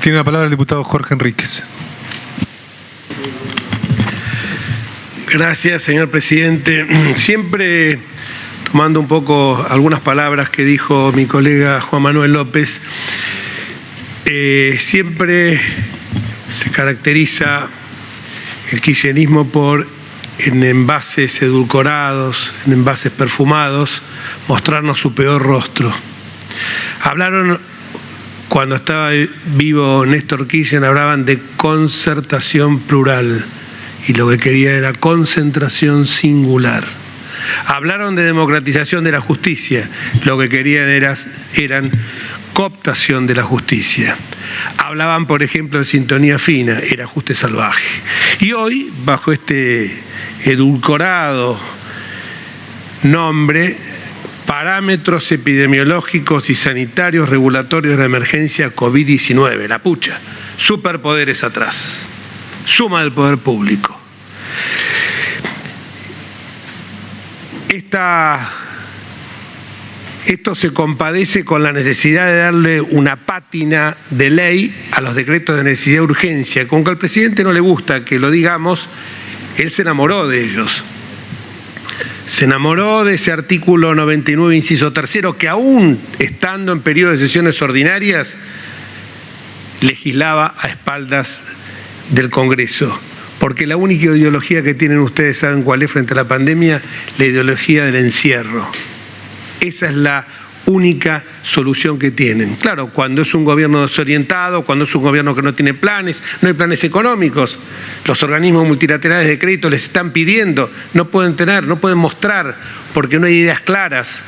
Tiene la palabra el diputado Jorge Enríquez. Gracias, señor presidente. Siempre tomando un poco algunas palabras que dijo mi colega Juan Manuel López, siempre se caracteriza el kirchnerismo por, en envases edulcorados, en envases perfumados, mostrarnos su peor rostro. Hablaron, cuando estaba vivo Néstor Kirchner, hablaban de concertación plural y lo que quería era concentración singular. Hablaron de democratización de la justicia, lo que querían eran cooptación de la justicia. Hablaban, por ejemplo, de sintonía fina, era ajuste salvaje. Y hoy, bajo este edulcorado nombre, parámetros epidemiológicos y sanitarios regulatorios de la emergencia COVID-19, la pucha, superpoderes atrás, suma del poder público. Esto se compadece con la necesidad de darle una pátina de ley a los decretos de necesidad y urgencia. Con que al presidente no le gusta que lo digamos, él se enamoró de ellos. Se enamoró de ese artículo 99, inciso tercero, que aún estando en periodo de sesiones ordinarias, legislaba a espaldas del Congreso. Porque la única ideología que tienen ustedes, ¿saben cuál es frente a la pandemia? La ideología del encierro. Esa es la única solución que tienen. Claro, cuando es un gobierno desorientado, cuando es un gobierno que no tiene planes, no hay planes económicos, los organismos multilaterales de crédito les están pidiendo, no pueden tener, no pueden mostrar, porque no hay ideas claras,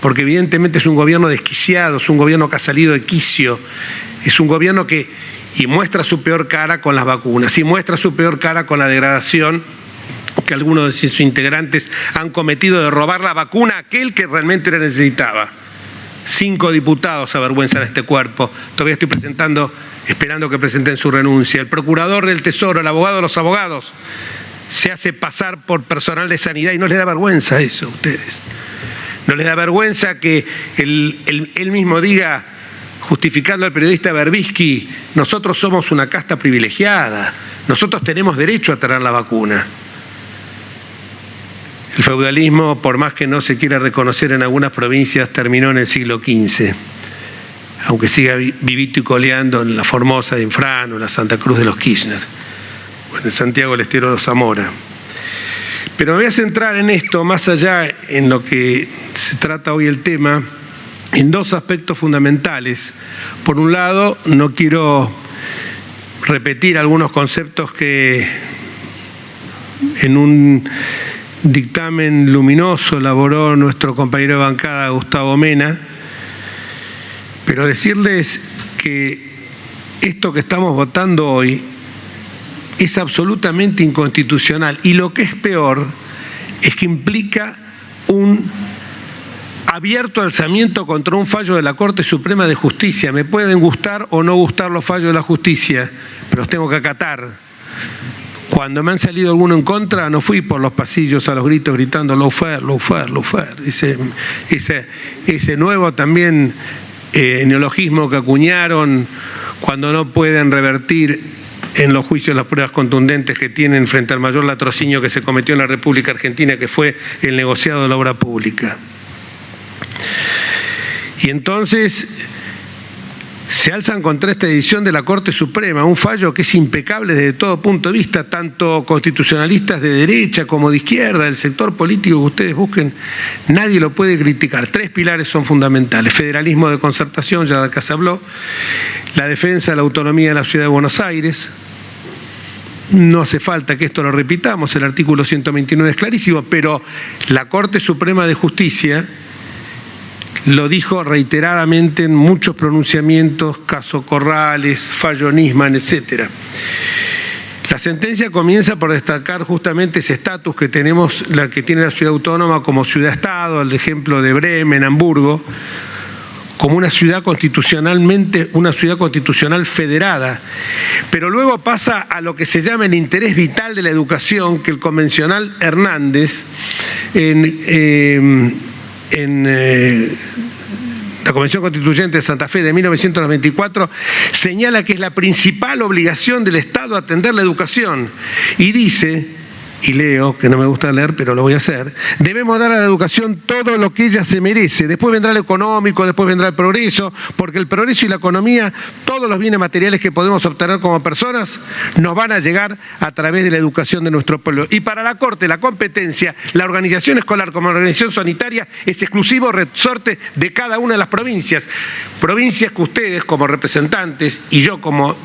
porque evidentemente es un gobierno desquiciado, es un gobierno que ha salido de quicio, es un gobierno que y muestra su peor cara con las vacunas, y muestra su peor cara con la degradación que algunos de sus integrantes han cometido de robar la vacuna a aquel que realmente la necesitaba. 5 diputados avergüenzan a este cuerpo. Todavía estoy esperando que presenten su renuncia. El procurador del Tesoro, el abogado de los abogados, se hace pasar por personal de sanidad y no les da vergüenza eso a ustedes. No les da vergüenza que él mismo diga, justificando al periodista Berbisky, nosotros somos una casta privilegiada, nosotros tenemos derecho a tener la vacuna. El feudalismo, por más que no se quiera reconocer en algunas provincias, terminó en el siglo XV, aunque siga vivito y coleando en la Formosa de Infrano, en la Santa Cruz de los Kirchner, o en Santiago del Estero de Zamora. Pero me voy a centrar en esto, más allá en lo que se trata hoy el tema, en 2 aspectos fundamentales. Por un lado, no quiero repetir algunos conceptos que en un dictamen luminoso elaboró nuestro compañero de bancada Gustavo Mena, pero decirles que esto que estamos votando hoy es absolutamente inconstitucional y lo que es peor es que implica un abierto alzamiento contra un fallo de la Corte Suprema de Justicia. Me pueden gustar o no gustar los fallos de la justicia, pero los tengo que acatar. Cuando me han salido alguno en contra, no fui por los pasillos a los gritos gritando lawfare, lawfare, lawfare. Ese nuevo también neologismo que acuñaron cuando no pueden revertir en los juicios las pruebas contundentes que tienen frente al mayor latrocinio que se cometió en la República Argentina, que fue el negociado de la obra pública. Y entonces se alzan contra esta decisión de la Corte Suprema, un fallo que es impecable desde todo punto de vista, tanto constitucionalistas de derecha como de izquierda, del sector político que ustedes busquen, nadie lo puede criticar. 3 pilares son fundamentales: federalismo de concertación, ya de acá se habló, la defensa de la autonomía de la Ciudad de Buenos Aires. No hace falta que esto lo repitamos, el artículo 129 es clarísimo, pero la Corte Suprema de Justicia lo dijo reiteradamente en muchos pronunciamientos, caso Corrales, fallo Nisman, etc. La sentencia comienza por destacar justamente ese estatus que tenemos, la que tiene la ciudad autónoma como ciudad-estado, el ejemplo de Bremen, Hamburgo, como una ciudad constitucional federada. Pero luego pasa a lo que se llama el interés vital de la educación, que el convencional Hernández La Convención Constituyente de Santa Fe de 1994 señala que es la principal obligación del Estado atender la educación y dice, y leo, que no me gusta leer, pero lo voy a hacer, debemos dar a la educación todo lo que ella se merece. Después vendrá lo económico, después vendrá el progreso, porque el progreso y la economía, todos los bienes materiales que podemos obtener como personas, nos van a llegar a través de la educación de nuestro pueblo. Y para la Corte, la competencia, la organización escolar como organización sanitaria es exclusivo resorte de cada una de las provincias. Provincias que ustedes como representantes, y yo como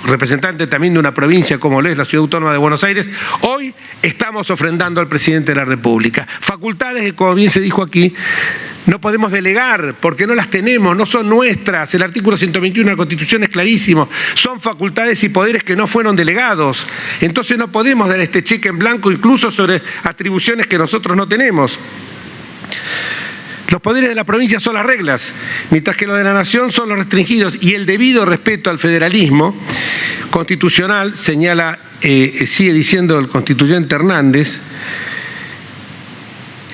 representante también de una provincia como lo es la Ciudad Autónoma de Buenos Aires, hoy estamos ofrendando al presidente de la República. Facultades que, como bien se dijo aquí, no podemos delegar porque no las tenemos, no son nuestras. El artículo 121 de la Constitución es clarísimo. Son facultades y poderes que no fueron delegados. Entonces no podemos dar este cheque en blanco incluso sobre atribuciones que nosotros no tenemos. Los poderes de la provincia son las reglas, mientras que los de la nación son los restringidos, y el debido respeto al federalismo constitucional, señala, sigue diciendo el constituyente Hernández,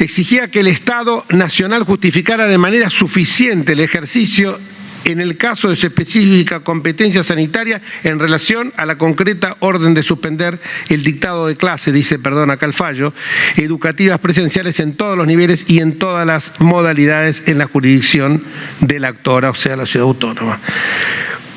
exigía que el Estado nacional justificara de manera suficiente el ejercicio en el caso de su específica competencia sanitaria en relación a la concreta orden de suspender el dictado de clase, dice, perdón, acá el fallo, educativas presenciales en todos los niveles y en todas las modalidades en la jurisdicción de la actora, o sea, la Ciudad Autónoma.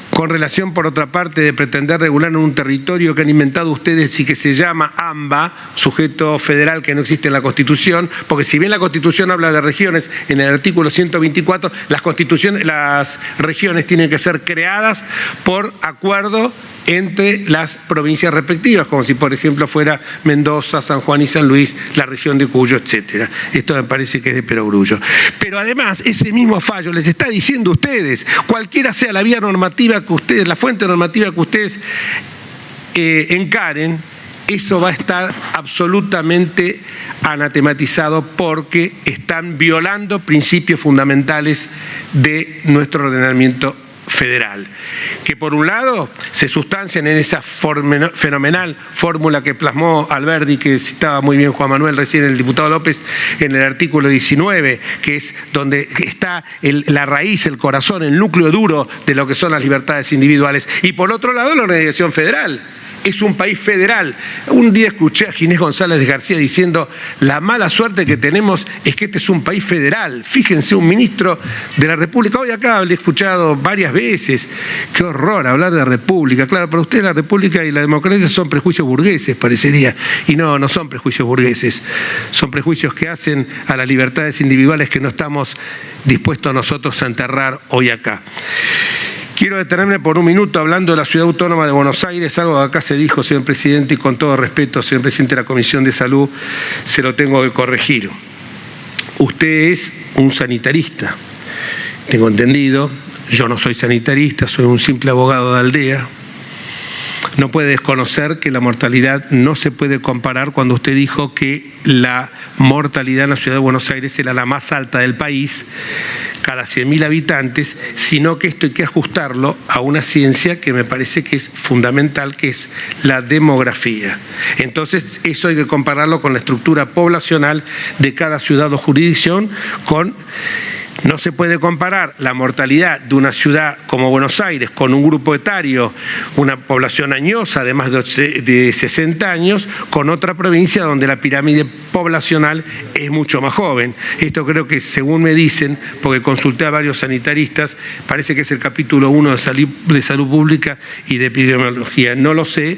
Con relación, por otra parte, de pretender regular en un territorio que han inventado ustedes y que se llama AMBA, sujeto federal que no existe en la Constitución, porque si bien la Constitución habla de regiones, en el artículo 124, las regiones tienen que ser creadas por acuerdo entre las provincias respectivas, como si por ejemplo fuera Mendoza, San Juan y San Luis, la región de Cuyo, etcétera. Esto me parece que es de perogrullo. Pero además, ese mismo fallo les está diciendo a ustedes, cualquiera sea la vía normativa que ustedes, la fuente normativa que ustedes encaren, eso va a estar absolutamente anatematizado porque están violando principios fundamentales de nuestro ordenamiento federal, que por un lado se sustancian en esa fenomenal fórmula que plasmó Alberdi, que citaba muy bien Juan Manuel recién, el diputado López, en el artículo 19, que es donde está la raíz, el corazón, el núcleo duro de lo que son las libertades individuales, y por otro lado la organización federal. Es un país federal. Un día escuché a Ginés González de García diciendo, la mala suerte que tenemos es que este es un país federal. Fíjense, un ministro de la República, hoy acá lo he escuchado varias veces, qué horror hablar de república. Claro, para ustedes la república y la democracia son prejuicios burgueses, parecería, y no son prejuicios burgueses, son prejuicios que hacen a las libertades individuales que no estamos dispuestos nosotros a enterrar hoy acá. Quiero detenerme por un minuto hablando de la Ciudad Autónoma de Buenos Aires, algo que acá se dijo, señor presidente, y con todo respeto, señor presidente de la Comisión de Salud, se lo tengo que corregir. Usted es un sanitarista, tengo entendido, yo no soy sanitarista, soy un simple abogado de aldea. No puede desconocer que la mortalidad no se puede comparar cuando usted dijo que la mortalidad en la Ciudad de Buenos Aires era la más alta del país, cada 100.000 habitantes, sino que esto hay que ajustarlo a una ciencia que me parece que es fundamental, que es la demografía. Entonces, eso hay que compararlo con la estructura poblacional de cada ciudad o jurisdicción, no se puede comparar la mortalidad de una ciudad como Buenos Aires con un grupo etario, una población añosa de más de 60 años, con otra provincia donde la pirámide poblacional es mucho más joven. Esto creo que, según me dicen, porque consulté a varios sanitaristas, parece que es el capítulo 1 de salud pública y de epidemiología. No lo sé,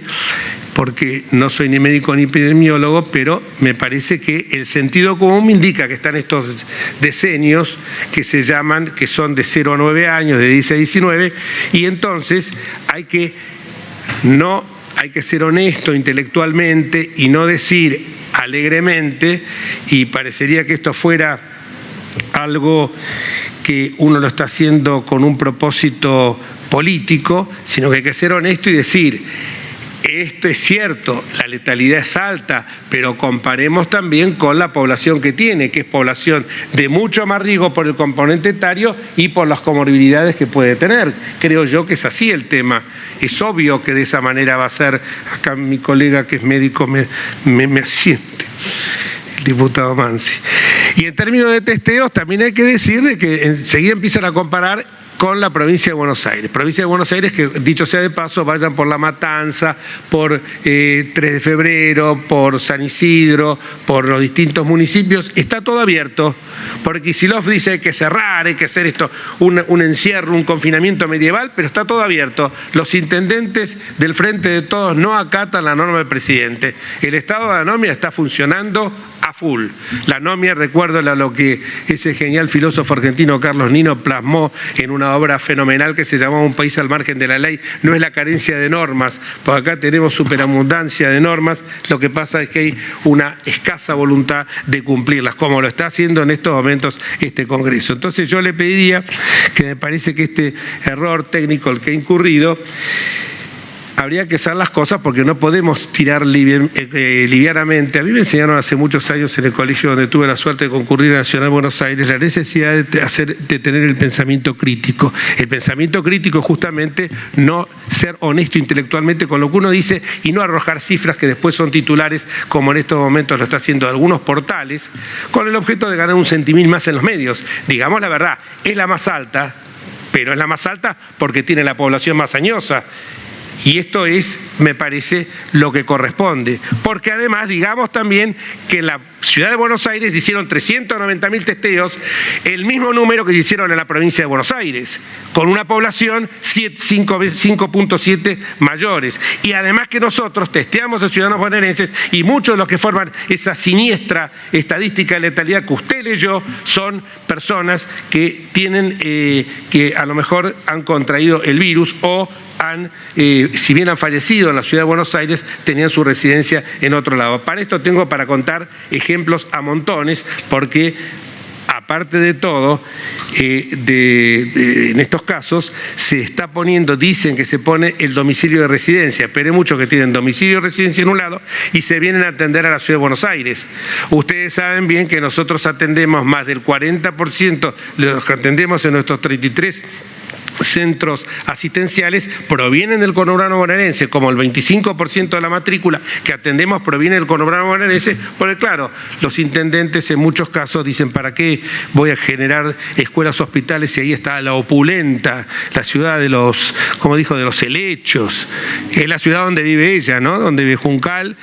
porque no soy ni médico ni epidemiólogo, pero me parece que el sentido común me indica que están estos decenios que se llaman, que son de 0 a 9 años, de 10 a 19, y entonces hay que ser honesto intelectualmente y no decir alegremente, y parecería que esto fuera algo que uno lo está haciendo con un propósito político, sino que hay que ser honesto y decir, esto es cierto, la letalidad es alta, pero comparemos también con la población que tiene, que es población de mucho más riesgo por el componente etario y por las comorbilidades que puede tener. Creo yo que es así el tema. Es obvio que de esa manera va a ser. Acá mi colega que es médico me asiente, el diputado Mansi. Y en términos de testeos también hay que decir de que enseguida empiezan a comparar con la provincia de Buenos Aires. Provincia de Buenos Aires que, dicho sea de paso, vayan por La Matanza, por 3 de febrero, por San Isidro, por los distintos municipios, está todo abierto, porque Kicillof dice hay que cerrar, hay que hacer esto, un encierro, un confinamiento medieval, pero está todo abierto. Los intendentes del Frente de Todos no acatan la norma del presidente. El estado de anomia está funcionando a full. La anomia, recuerdo lo que ese genial filósofo argentino Carlos Nino plasmó en una obra fenomenal que se llamaba Un país al margen de la ley, no es la carencia de normas, porque acá tenemos superabundancia de normas, lo que pasa es que hay una escasa voluntad de cumplirlas, como lo está haciendo en estos momentos este Congreso. Entonces yo le pediría que me parece que este error técnico el que ha incurrido, habría que hacer las cosas porque no podemos tirar livianamente. A mí me enseñaron hace muchos años en el colegio donde tuve la suerte de concurrir a Nacional Buenos Aires la necesidad de tener el pensamiento crítico. El pensamiento crítico es justamente no ser honesto intelectualmente con lo que uno dice y no arrojar cifras que después son titulares, como en estos momentos lo está haciendo algunos portales, con el objeto de ganar un centimil más en los medios. Digamos la verdad, es la más alta, pero es la más alta porque tiene la población más añosa. Y esto es, me parece, lo que corresponde. Porque además, digamos también que en la ciudad de Buenos Aires hicieron 390.000 testeos, el mismo número que se hicieron en la provincia de Buenos Aires, con una población 5.7 mayores. Y además que nosotros testeamos a ciudadanos bonaerenses y muchos de los que forman esa siniestra estadística de letalidad que usted leyó son personas que tienen, que a lo mejor han contraído el virus o si bien han fallecido en la ciudad de Buenos Aires, tenían su residencia en otro lado. Para esto tengo para contar ejemplos a montones, porque aparte de todo, en estos casos se está poniendo, dicen que se pone el domicilio de residencia, pero hay muchos que tienen domicilio de residencia en un lado y se vienen a atender a la ciudad de Buenos Aires. Ustedes saben bien que nosotros atendemos más del 40% de los que atendemos en nuestros 33 centros asistenciales provienen del conurbano bonaerense, como el 25% de la matrícula que atendemos proviene del conurbano bonaerense, porque claro, los intendentes en muchos casos dicen, ¿para qué voy a generar escuelas hospitales si ahí está la opulenta, la ciudad de los, como dijo, de los helechos? Es la ciudad donde vive ella, ¿no? Donde vive Juncal,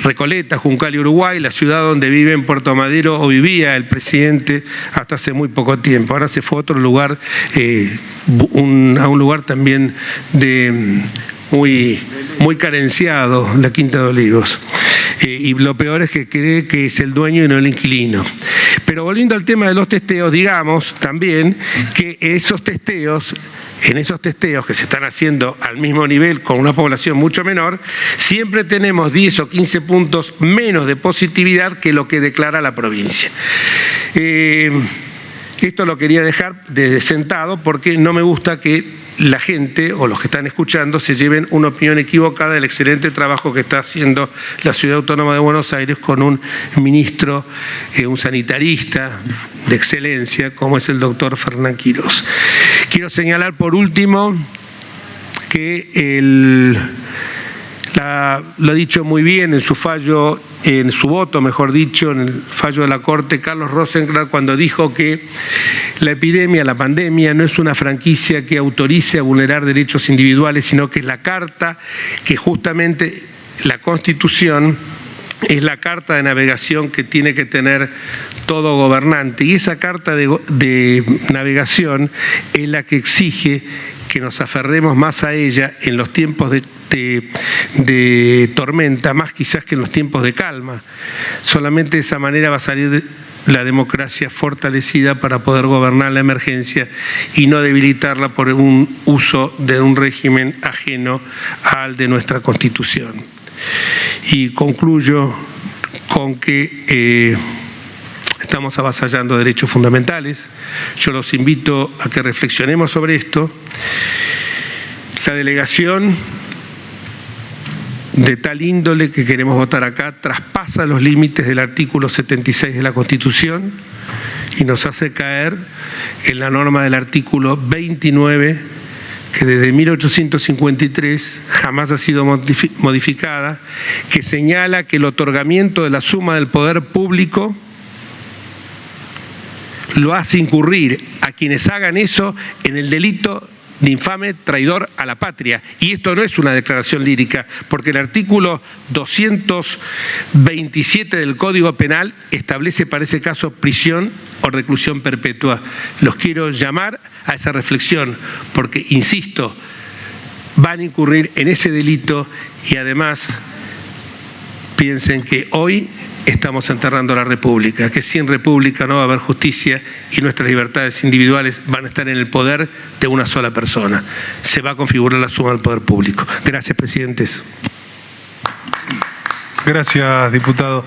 Recoleta, Juncal y Uruguay, la ciudad donde vive en Puerto Madero o vivía el presidente hasta hace muy poco tiempo. Ahora se fue a otro lugar, a un lugar también muy carenciado, la Quinta de Olivos. Y lo peor es que cree que es el dueño y no el inquilino. Pero volviendo al tema de los testeos, digamos también que en esos testeos que se están haciendo al mismo nivel con una población mucho menor, siempre tenemos 10 o 15 puntos menos de positividad que lo que declara la provincia. Esto lo quería dejar de sentado porque no me gusta que la gente o los que están escuchando se lleven una opinión equivocada del excelente trabajo que está haciendo la Ciudad Autónoma de Buenos Aires con un ministro, un sanitarista de excelencia como es el doctor Fernán Quirós. Quiero señalar por último que lo ha dicho muy bien en su fallo, en su voto, mejor dicho, en el fallo de la Corte, Carlos Rosenkrantz, cuando dijo que la epidemia, la pandemia, no es una franquicia que autorice a vulnerar derechos individuales, sino que es la carta que justamente la Constitución es la carta de navegación que tiene que tener todo gobernante. Y esa carta de navegación es la que exige que nos aferremos más a ella en los tiempos de tormenta, más quizás que en los tiempos de calma. Solamente de esa manera va a salir la democracia fortalecida para poder gobernar la emergencia y no debilitarla por un uso de un régimen ajeno al de nuestra Constitución. Y concluyo con que estamos avasallando derechos fundamentales. Yo los invito a que reflexionemos sobre esto. La delegación de tal índole que queremos votar acá traspasa los límites del artículo 76 de la Constitución y nos hace caer en la norma del artículo 29, que desde 1853 jamás ha sido modificada, que señala que el otorgamiento de la suma del poder público lo hace incurrir a quienes hagan eso en el delito de infame traidor a la patria. Y esto no es una declaración lírica, porque el artículo 227 del Código Penal establece para ese caso prisión o reclusión perpetua. Los quiero llamar a esa reflexión, porque, insisto, van a incurrir en ese delito y además piensen que hoy estamos enterrando la República, que sin República no va a haber justicia y nuestras libertades individuales van a estar en el poder de una sola persona. Se va a configurar la suma del poder público. Gracias, presidentes. Gracias, diputado.